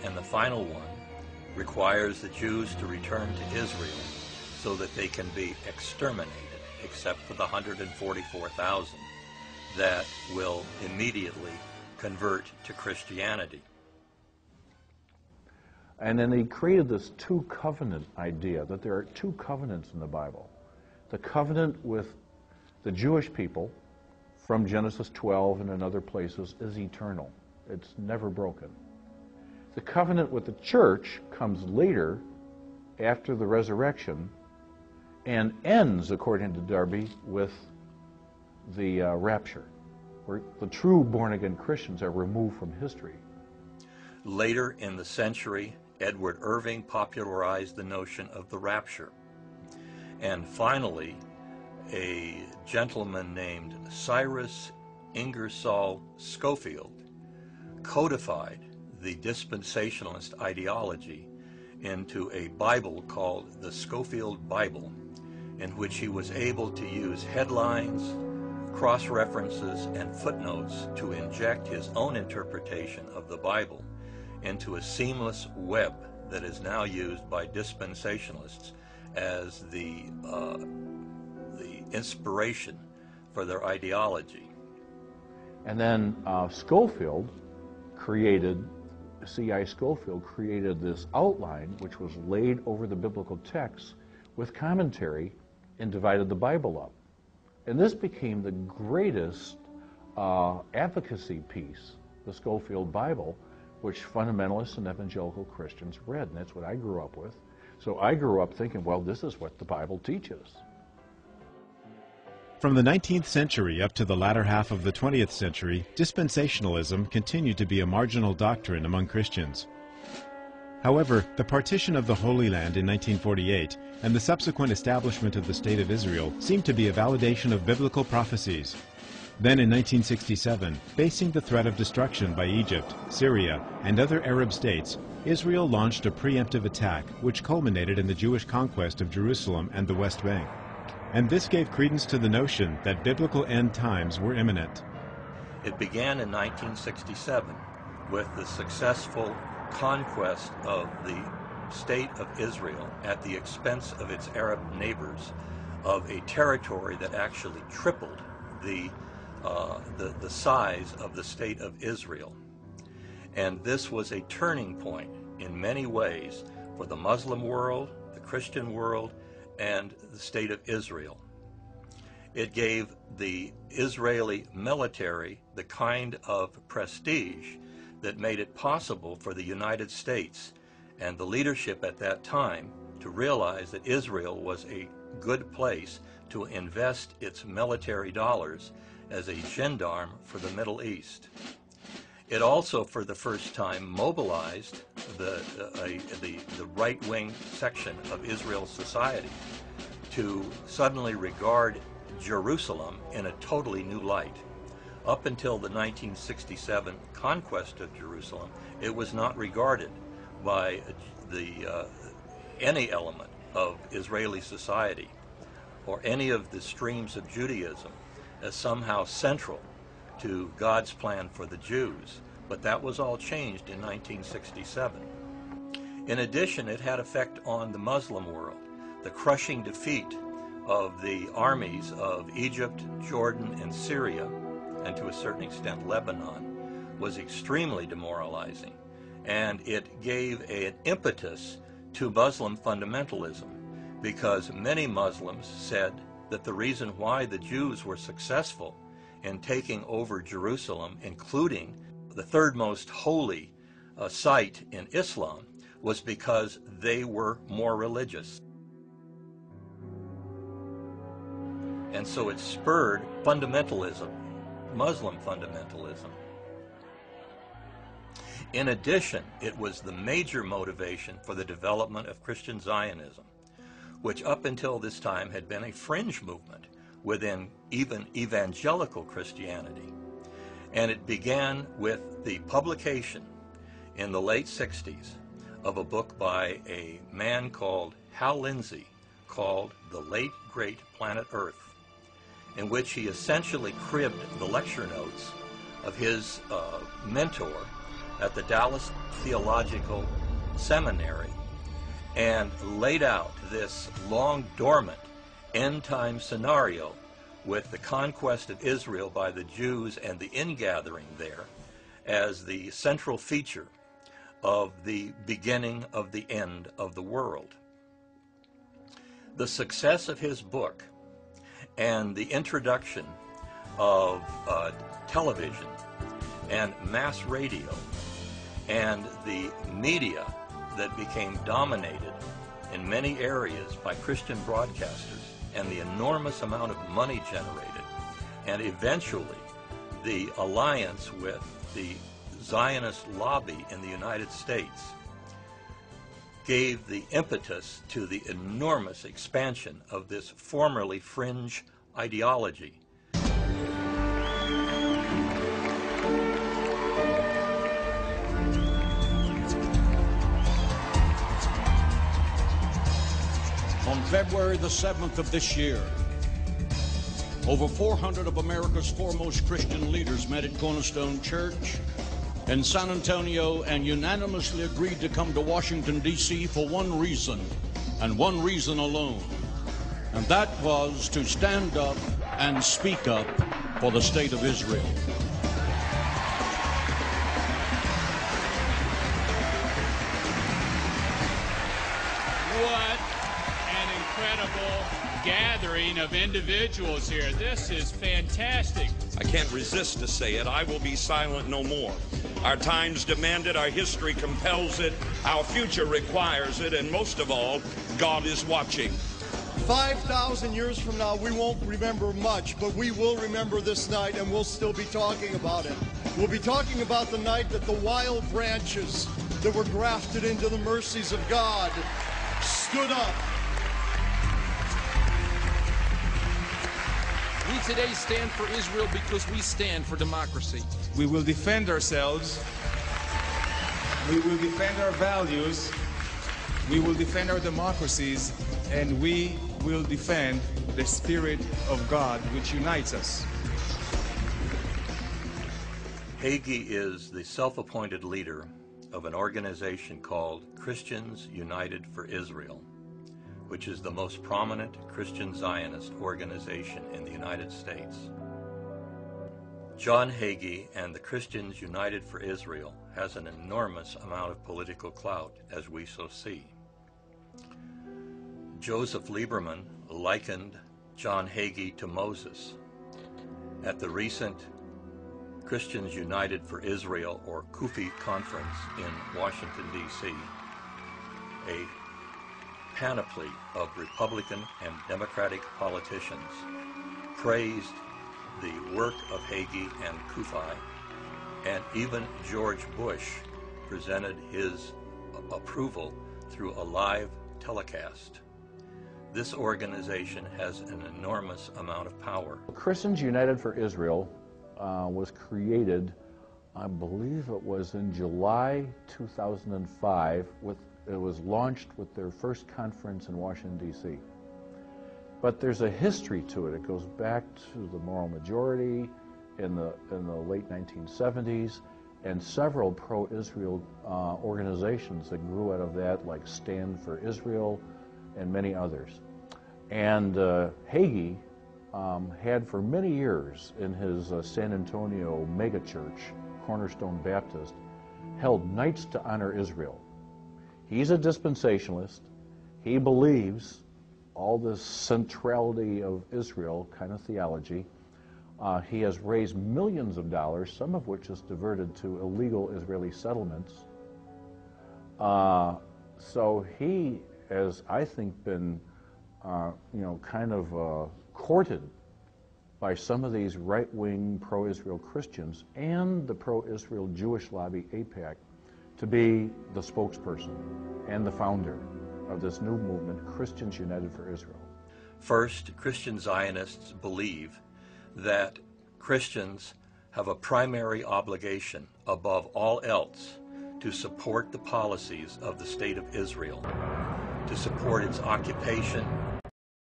and the final one, requires the Jews to return to Israel so that they can be exterminated, except for the 144,000 that will immediately convert to Christianity. And then they created this two-covenant idea, that there are two covenants in the Bible. The covenant with the Jewish people from Genesis 12 and in other places is eternal. It's never broken. The covenant with the church comes later, after the resurrection, and ends, according to Darby, with the rapture, where the true born-again Christians are removed from history. Later in the century, Edward Irving popularized the notion of the rapture. And finally, a gentleman named Cyrus Ingersoll Schofield codified the dispensationalist ideology into a Bible called the Schofield Bible, in which he was able to use headlines, cross-references, and footnotes to inject his own interpretation of the Bible into a seamless web that is now used by dispensationalists as the inspiration for their ideology. And then Schofield created, C.I. Schofield created this outline which was laid over the biblical text with commentary and divided the Bible up. And this became the greatest advocacy piece, the Schofield Bible, which fundamentalists and evangelical Christians read, and that's what I grew up with. So I grew up thinking, well, this is what the Bible teaches. From the 19th century up to the latter half of the 20th century, dispensationalism continued to be a marginal doctrine among Christians. However, the partition of the Holy Land in 1948 and the subsequent establishment of the State of Israel seemed to be a validation of biblical prophecies. Then in 1967, facing the threat of destruction by Egypt, Syria, and other Arab states, Israel launched a preemptive attack which culminated in the Jewish conquest of Jerusalem and the West Bank. And this gave credence to the notion that biblical end times were imminent. It began in 1967 with the successful conquest of the State of Israel at the expense of its Arab neighbors of a territory that actually tripled the size of the State of Israel. And this was a turning point in many ways for the Muslim world, the Christian world, and the State of Israel. It gave the Israeli military the kind of prestige that made it possible for the United States and the leadership at that time to realize that Israel was a good place to invest its military dollars as a gendarme for the Middle East. It also, for the first time, mobilized the right-wing section of Israel's society to suddenly regard Jerusalem in a totally new light. Up until the 1967 conquest of Jerusalem, it was not regarded by any element of Israeli society or any of the streams of Judaism as somehow central to God's plan for the Jews. But that was all changed in 1967. In addition, it had effect on the Muslim world. The crushing defeat of the armies of Egypt, Jordan, and Syria, and to a certain extent Lebanon, was extremely demoralizing, and it gave an impetus to Muslim fundamentalism, because many Muslims said that the reason why the Jews were successful in taking over Jerusalem, including the third most holy site in Islam, was because they were more religious. And so it spurred fundamentalism, Muslim fundamentalism. In addition, it was the major motivation for the development of Christian Zionism, which up until this time had been a fringe movement within even evangelical Christianity. And it began with the publication in the late 60s of a book by a man called Hal Lindsey called The Late Great Planet Earth, in which he essentially cribbed the lecture notes of his mentor, at the Dallas Theological Seminary and laid out this long dormant end-time scenario with the conquest of Israel by the Jews and the ingathering there as the central feature of the beginning of the end of the world. The success of his book and the introduction of television and mass radio and the media that became dominated in many areas by Christian broadcasters and the enormous amount of money generated, and eventually the alliance with the Zionist lobby in the United States gave the impetus to the enormous expansion of this formerly fringe ideology. On February the 7th of this year, over 400 of America's foremost Christian leaders met at Cornerstone Church in San Antonio and unanimously agreed to come to Washington, D.C. for one reason, and one reason alone. And that was to stand up and speak up for the state of Israel. What an incredible gathering of individuals here. This is fantastic. I can't resist to say it. I will be silent no more. Our times demand it, our history compels it, our future requires it, and most of all, God is watching. 5,000 years from now, we won't remember much, but we will remember this night, and we'll still be talking about it. We'll be talking about the night that the wild branches that were grafted into the mercies of God stood up. We today stand for Israel because we stand for democracy. We will defend ourselves. We will defend our values. We will defend our democracies. And we will defend the Spirit of God, which unites us. Hagee is the self-appointed leader of an organization called Christians United for Israel, which is the most prominent Christian Zionist organization in the United States. John Hagee and the Christians United for Israel has an enormous amount of political clout, as we so see. Joseph Lieberman likened John Hagee to Moses. At the recent Christians United for Israel, or CUFI conference in Washington, D.C., a panoply of Republican and Democratic politicians praised the work of Hagee and CUFI, and even George Bush presented his approval through a live telecast. This organization has an enormous amount of power. Christians United for Israel was created, I believe it was in July 2005. It was launched with their first conference in Washington, D.C. But there's a history to it. It goes back to the moral majority in the late 1970s, and several pro-Israel organizations that grew out of that, like Stand for Israel and many others. And Hagee had for many years in his San Antonio megachurch, Cornerstone Baptist, held nights to honor Israel. He's a dispensationalist. He believes all this centrality of Israel kind of theology. He has raised millions of dollars, some of which is diverted to illegal Israeli settlements. So he has, I think, been kind of courted by some of these right-wing pro-Israel Christians and the pro-Israel Jewish lobby, AIPAC, to be the spokesperson and the founder of this new movement, Christians United for Israel. First, Christian Zionists believe that Christians have a primary obligation above all else to support the policies of the State of Israel, to support its occupation